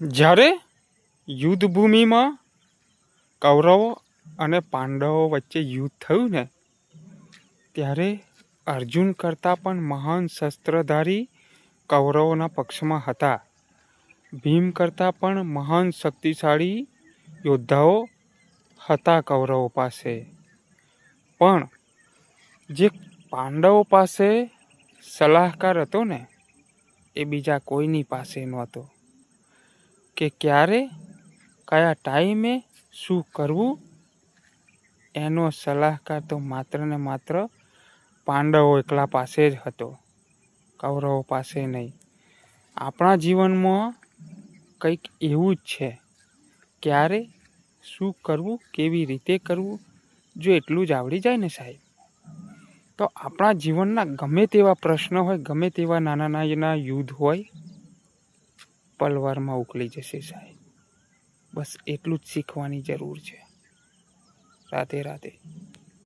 જ્યારે યુદ્ધભૂમિમાં કૌરવો અને પાંડવો વચ્ચે યુદ્ધ થયું ને ત્યારે અર્જુન કરતાં પણ મહાન શસ્ત્રધારી કૌરવોના પક્ષમાં હતા. ભીમ કરતાં પણ મહાન શક્તિશાળી યોદ્ધાઓ હતા કૌરવો પાસે. પણ જે પાંડવો પાસે સલાહકાર હતો ને એ બીજા કોઈની પાસે નહોતો. કે ક્યારે કયા ટાઈમે શું કરવું એનો સલાહકાર તો માત્ર ને માત્ર પાંડવો એકલા પાસે જ હતો, કૌરવો પાસે નહીં. આપણા જીવનમાં કંઈક એવું જ છે. ક્યારે શું કરવું, કેવી રીતે કરવું, જો એટલું જ આવડી જાય ને સાહેબ, તો આપણા જીવનના ગમે તેવા પ્રશ્ન હોય, ગમે તેવા નાના નાના યુદ્ધ હોય, પલવારમાં ઉકલી જશે સાહેબ. બસ એટલું જ શીખવાની જરૂર છે. રાધે રાધે.